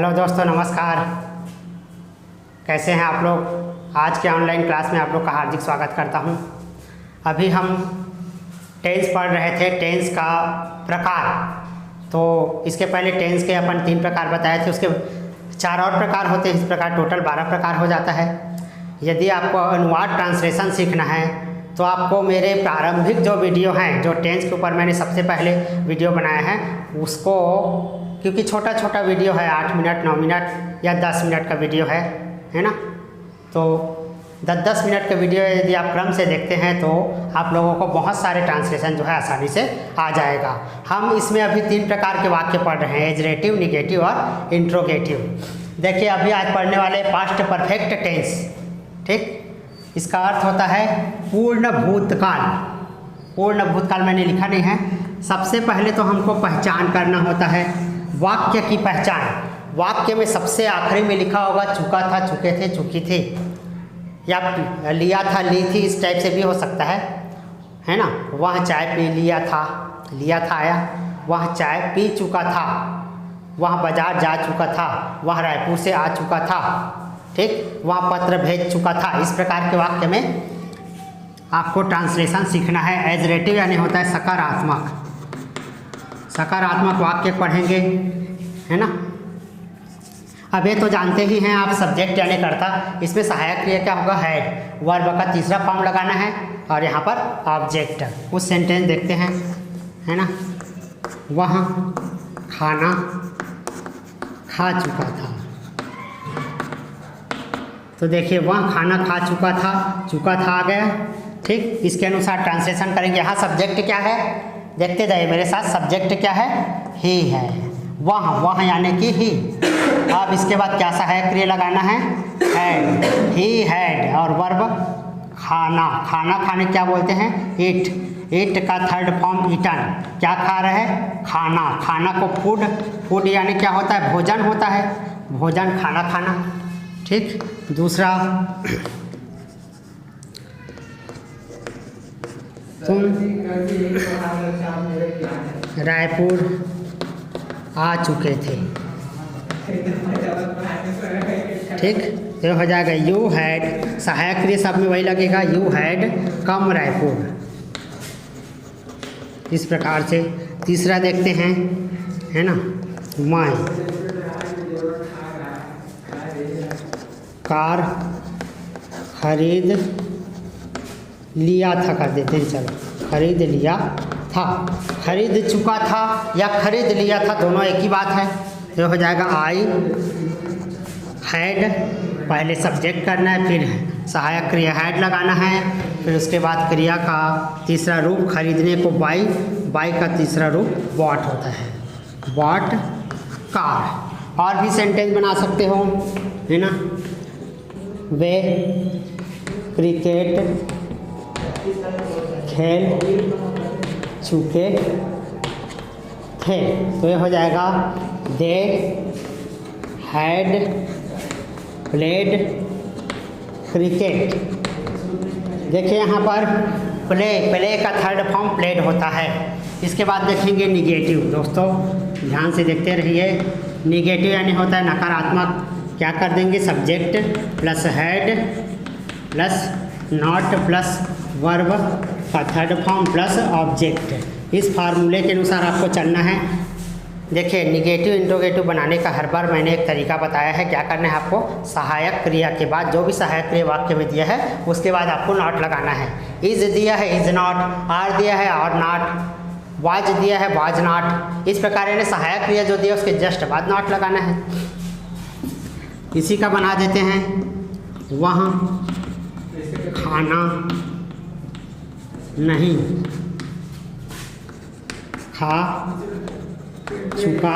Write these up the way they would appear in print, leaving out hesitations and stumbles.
Hello दोस्तों, नमस्कार। कैसे हैं आप लोग? आज के ऑनलाइन क्लास में आप लोग का हार्दिक स्वागत करता हूं। अभी हम टेंस पढ़ रहे थे, टेंस का प्रकार। तो इसके पहले टेंस के अपन 3 प्रकार बताए थे, उसके 4 और प्रकार होते हैं। इस प्रकार टोटल 12 प्रकार हो जाता है। यदि आपको अनुवाद ट्रांसलेशन सीखना है तो आपको मेरे प्रारंभिक जो वीडियो हैं, जो टेंस के ऊपर मैंने सबसे पहले वीडियो बनाया है, उसको, क्योंकि छोटा छोटा वीडियो है, 8 मिनट 9 मिनट या 10 मिनट का वीडियो है ना, तो 10-10 मिनट का वीडियो यदि आप क्रम से देखते हैं तो आप लोगों को बहुत सारे ट्रांसलेशन जो है आसानी से आ जाएगा। हम इसमें अभी 3 प्रकार के वाक्य पढ़ रहे हैं, एजरेटिव, निगेटिव और इंट्रोगेटिव। देखिए, अभी आज पढ़ने वाले पास्ट परफेक्ट टेंस। ठीक, इसका अर्थ होता है पूर्ण भूतकाल। पूर्ण भूतकाल मैंने लिखा नहीं है। सबसे पहले तो हमको पहचान करना होता है, वाक्य की पहचान। वाक्य में सबसे आखिरी में लिखा होगा चुका था, चुके थे, चुकी थी, या लिया था, ली थी, इस टाइप से भी हो सकता है ना। वह चाय पी लिया था आया, वह चाय पी चुका था, वह बाजार जा चुका था, वह रायपुर से आ चुका था, ठीक, वह पत्र भेज चुका था। इस प्रकार के वाक्य में आपको ट्रांसलेशन सीखना है। एजरेटिव यानी होता है सकारात्मक। सकारात्मक वाक्य पढ़ेंगे, है ना। अब ये तो जानते ही हैं आप, सब्जेक्ट यानी कर्ता। इसमें सहायक क्रिया क्या होगा? हैड। वर्ब का तीसरा फॉर्म लगाना है और यहाँ पर ऑब्जेक्ट। कुछ सेंटेंस देखते हैं, है ना। वह खाना खा चुका था। तो देखिए, वह खाना खा चुका था आ गया। ठीक, इसके अनुसार ट्रांसलेशन करेंगे। यहाँ सब्जेक्ट क्या है? देखते जाइए मेरे साथ। सब्जेक्ट क्या है? ही है। वह यानी कि ही। अब इसके बाद क्या सहायक क्रिया लगाना है? हैड। He had. और वर्ब खाना। खाना खाने क्या बोलते हैं? ईट। ईट का थर्ड फॉर्म ईटन। क्या खा रहे हैं? खाना। खाना को फूड। फूड यानी क्या होता है? भोजन होता है। भोजन, खाना खाना। ठीक, दूसरा, तुम रायपुर आ चुके थे। ठीक, तो हो जाएगा यू हैड। सहायक क्रिया सब में वही लगेगा, यू हैड कम रायपुर। इस प्रकार से। तीसरा देखते हैं, है ना। मैं कार खरीद लिया था, कर देते हैं। चलो, खरीद लिया था। खरीद चुका था या खरीद लिया था, दोनों एक ही बात है। तो हो जाएगा आई हैड। पहले सब्जेक्ट करना है, फिर सहायक क्रिया हैड लगाना है, फिर उसके बाद क्रिया का तीसरा रूप खरीदने को बाई का तीसरा रूप बॉट होता है। Bought car. और भी सेंटेंस बना सकते हो, है ना। वे क्रिकेट खेल चुके थे। तो ये हो जाएगा दे हैड प्लेड क्रिकेट। देखिए यहाँ पर प्ले का थर्ड फॉर्म प्लेड होता है। इसके बाद देखेंगे निगेटिव। दोस्तों ध्यान से देखते रहिए। निगेटिव यानी होता है नकारात्मक। क्या कर देंगे? Subject plus had plus not plus verb का थर्ड फॉर्म प्लस ऑब्जेक्ट। इस फार्मूले के अनुसार आपको चलना है। देखिए, निगेटिव इंट्रोगेटिव बनाने का हर बार मैंने एक तरीका बताया है। क्या करना है आपको? सहायक क्रिया के बाद जो भी सहायक क्रिया वाक्य में दिया है उसके बाद आपको नॉट लगाना है। इज दिया है, इज नॉट। आर दिया है, आर नॉट। वाज दिया है, वाज नॉट। इस प्रकार यानी सहायक क्रिया जो दिया उसके जस्ट बाद नॉट लगाना है। इसी का बना देते हैं। वह खाना नहीं खा चुका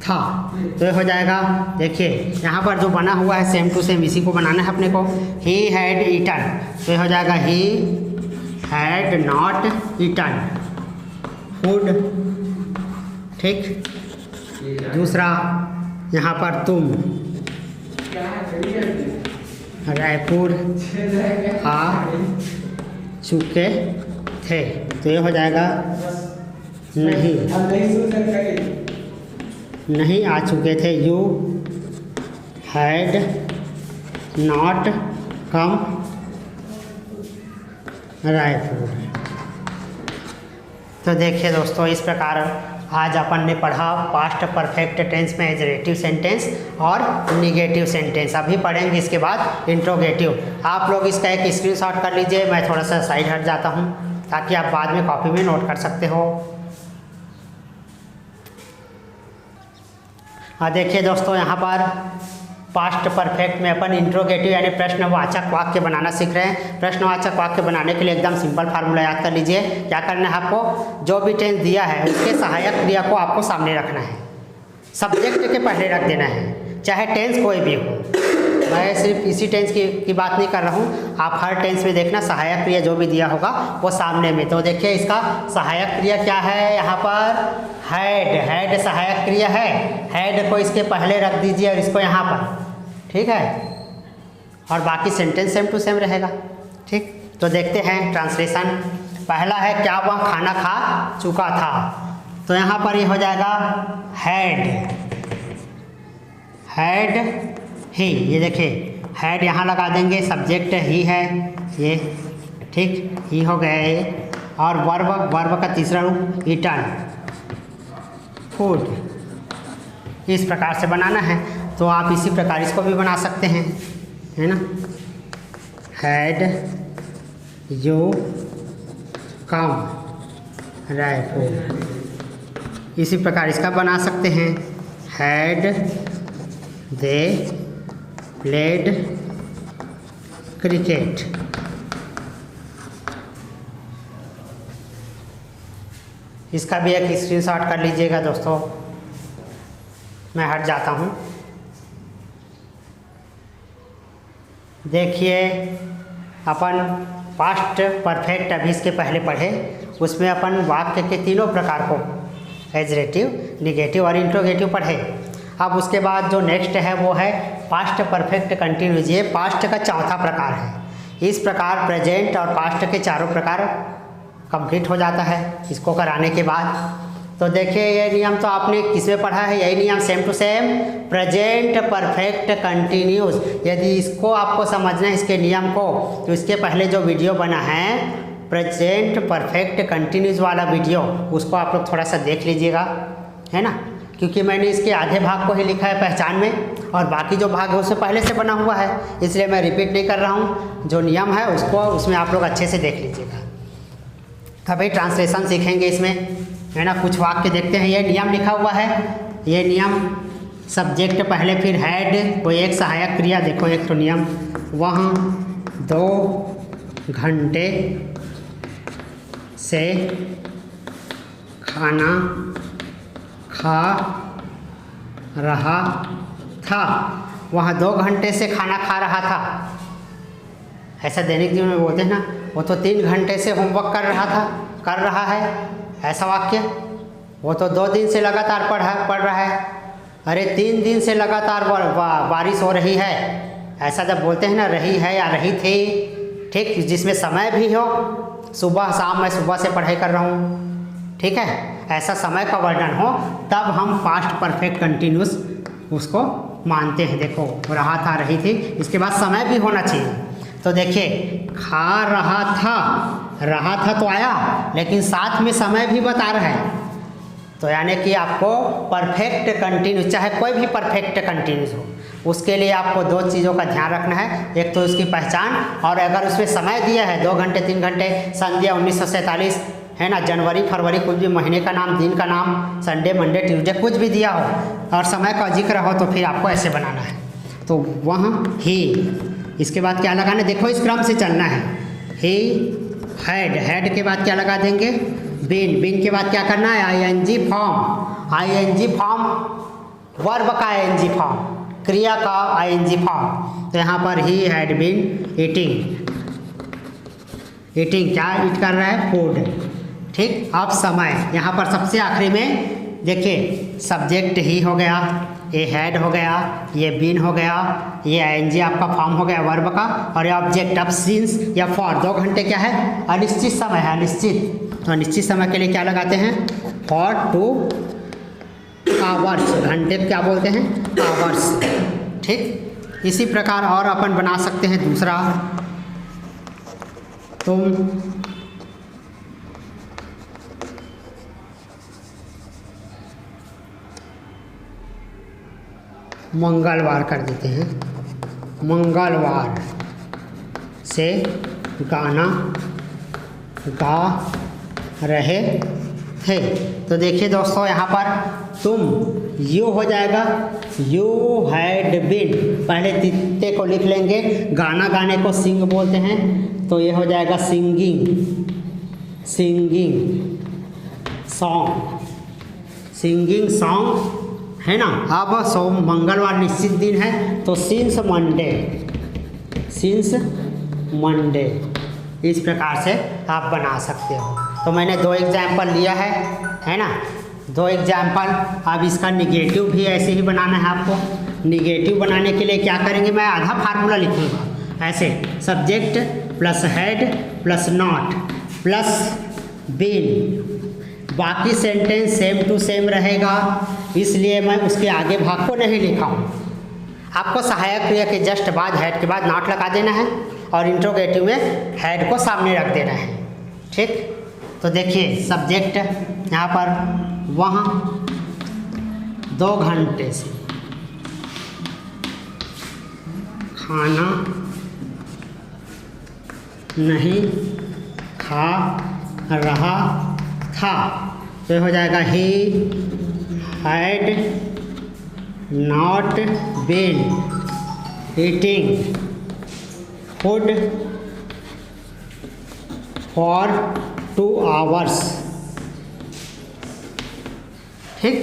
था। तो ये हो जाएगा। देखिए यहाँ पर जो बना हुआ है सेम टू सेम इसी को बनाना है अपने को। He had eaten. तो ये हो जाएगा he had not eaten food. ठीक, दूसरा यहाँ पर तुम रायपुर आ चुके थे। तो ये हो जाएगा नहीं नहीं आ चुके थे, you had not come Raipur. तो देखिए दोस्तों, इस प्रकार आज अपन ने पढ़ा पास्ट परफेक्ट टेंस में एग्जेक्टिव सेंटेंस और निगेटिव सेंटेंस। अभी पढ़ेंगे इसके बाद इंट्रोगेटिव। आप लोग इसका एक स्क्रीनशॉट कर लीजिए, मैं थोड़ा सा साइड हट जाता हूँ ताकि आप बाद में कॉपी में नोट कर सकते हो। देखिए दोस्तों, यहाँ पर पास्ट परफेक्ट में अपन इंट्रोगेटिव यानी प्रश्नवाचक वाक्य बनाना सीख रहे हैं। प्रश्नवाचक वाक्य बनाने के लिए एकदम सिंपल फार्मूला याद कर लीजिए। क्या करना है आपको, जो भी टेंस दिया है उसके सहायक क्रिया को आपको सामने रखना है, सब्जेक्ट के पहले रख देना है, चाहे टेंस कोई भी हो। मैं सिर्फ इसी टेंस की बात नहीं कर रहा हूँ, आप हर टेंस में देखना सहायक क्रिया जो भी दिया होगा वो सामने में। तो देखिए इसका सहायक क्रिया क्या है, यहाँ पर हैड, हैड सहायक क्रिया है, हैड को इसके पहले रख दीजिए और इसको यहाँ पर, ठीक है, और बाकी सेंटेंस सेम टू सेम रहेगा। ठीक, तो देखते हैं ट्रांसलेशन। पहला है, क्या वह खाना खा चुका था, तो यहाँ पर ये हो जाएगा हैड, हैड ही। ये देखिए हैड यहाँ लगा देंगे, सब्जेक्ट ही है ये, ठीक, ही हो गया ये। और वर्ब, वर्ब का तीसरा रूप ईटन, फूड। इस प्रकार से बनाना है, तो आप इसी प्रकार इसको भी बना सकते हैं, है ना। हैड यू कम रायपुर, इसी प्रकार इसका बना सकते हैं। Had they played cricket. इसका भी एक स्क्रीनशॉट कर लीजिएगा दोस्तों, मैं हट जाता हूँ। देखिए अपन पास्ट परफेक्ट अभी इसके पहले पढ़े, उसमें अपन वाक्य के तीनों प्रकार को एडजेक्टिव, निगेटिव और इंट्रोगेटिव पढ़े। अब उसके बाद जो नेक्स्ट है वो है पास्ट परफेक्ट कंटिन्यूस। ये पास्ट का चौथा प्रकार है। इस प्रकार प्रेजेंट और पास्ट के चारों प्रकार कंप्लीट हो जाता है इसको कराने के बाद। तो देखिए ये नियम तो आपने किसमें पढ़ा है, यही नियम same to same present perfect continuous. यदि इसको आपको समझना है, इसके नियम को, तो इसके पहले जो वीडियो बना है प्रेजेंट परफेक्ट कंटिन्यूस वाला वीडियो, उसको आप लोग थोड़ा सा देख लीजिएगा, है ना, क्योंकि मैंने इसके आधे भाग को ही लिखा है पहचान में, और बाकी जो भाग है उससे पहले से बना हुआ है, इसलिए मैं रिपीट नहीं कर रहा हूँ। जो नियम है उसको उसमें आप लोग अच्छे से देख लीजिएगा। अभी ट्रांसलेशन सीखेंगे इसमें, है ना। कुछ वाक्य देखते हैं, ये नियम लिखा हुआ है, ये नियम सब्जेक्ट पहले फिर हैड, कोई एक सहायक क्रिया। देखो एक तो नियम, वहाँ 2 घंटे से खाना खा रहा था, वहाँ 2 घंटे से खाना खा रहा था। ऐसा दैनिक जीवन में बोलते हैं ना, वो तो 3 घंटे से होमवर्क कर रहा है, ऐसा वाक्य। वो तो 2 दिन से लगातार पढ़ रहा है, अरे 3 दिन से लगातार बारिश हो रही है, ऐसा जब बोलते हैं ना, रही है या रही थी, ठीक, जिसमें समय भी हो, सुबह शाम, मैं सुबह से पढ़ाई कर रहा हूँ, ठीक है, ऐसा समय का वर्णन हो, तब हम पास्ट परफेक्ट कंटिन्यूस उसको मानते हैं। देखो रहा था, रही थी, इसके बाद समय भी होना चाहिए। तो देखिए खा रहा था तो आया, लेकिन साथ में समय भी बता रहा है, तो यानी कि आपको परफेक्ट कंटिन्यूस, चाहे कोई भी परफेक्ट कंटिन्यूस हो, उसके लिए आपको 2 चीज़ों का ध्यान रखना है। एक तो उसकी पहचान, और अगर उसमें समय दिया है 2 घंटे 3 घंटे, सन दिया 1947, है ना, जनवरी फरवरी, कुछ भी महीने का नाम, दिन का नाम, संडे मंडे ट्यूसडे, कुछ भी दिया हो और समय का जिक्र हो, तो फिर आपको ऐसे बनाना है। तो वहाँ ही, इसके बाद क्या लगाना, देखो इस क्रम से चलना है। ही हैड के बाद क्या लगा देंगे, बीन के बाद क्या करना है, आईएनजी फॉर्म, वर्ब का आईएनजी फॉर्म, क्रिया का आईएनजी फॉर्म। तो यहाँ पर ही हैड बीन ईटिंग, क्या ईट कर रहा है, फूड, ठीक। अब समय, यहाँ पर सबसे आखिरी में देखिए सब्जेक्ट ही हो गया, ये हैड हो गया, ये बीन हो गया, ये आईएनजी आपका फॉर्म हो गया वर्ब का, और ये ऑब्जेक्ट अब सिंस या फॉर। 2 घंटे क्या है, अनिश्चित समय है, अनिश्चित, तो अनिश्चित समय के लिए क्या लगाते हैं, फॉर 2 आवर्स, घंटे क्या बोलते हैं, आवर्स। ठीक, इसी प्रकार और अपन बना सकते हैं दूसरा, तुम मंगलवार कर देते हैं, मंगलवार से गाना गा रहे थे। तो देखिए दोस्तों, यहाँ पर तुम यू हो जाएगा, यू हैड बीन, पहले तित्ते को लिख लेंगे, गाना गाने को सिंग बोलते हैं, तो ये हो जाएगा singing, singing song, singing song, है ना। अब सोम मंगलवार निश्चित दिन है, तो सिंस मंडे, सिंस मंडे, इस प्रकार से आप बना सकते हो। तो मैंने 2 एग्जाम्पल लिया है ना, 2 एग्जाम्पल। अब इसका निगेटिव भी ऐसे ही बनाना है आपको। निगेटिव बनाने के लिए क्या करेंगे, मैं आधा फार्मूला लिखूँगा ऐसे, subject plus had plus not plus been, बाकी सेंटेंस सेम टू सेम रहेगा, इसलिए मैं उसके आगे भाग को नहीं लिखा हूँ। आपको सहायक क्रिया के जस्ट बाद हेड के बाद नॉट लगा देना है और इंट्रोगेटिव में हेड को सामने रख देना है। ठीक, तो देखिए सब्जेक्ट यहाँ पर, वहाँ 2 घंटे से खाना नहीं खा रहा था, तो हो जाएगा he had not been eating food for 2 hours. ठीक,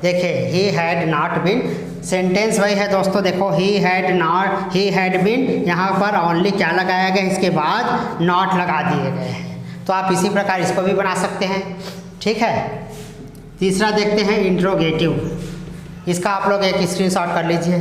देखिए he had not been, sentence वही है दोस्तों, देखो ही हैड बीन, यहाँ पर ओनली क्या लगाया गया, इसके बाद नॉट लगा दिए गए हैं। तो आप इसी प्रकार इसको भी बना सकते हैं। ठीक है, तीसरा देखते हैं इंट्रोगेटिव। इसका आप लोग एक स्क्रीनशॉट कर लीजिए।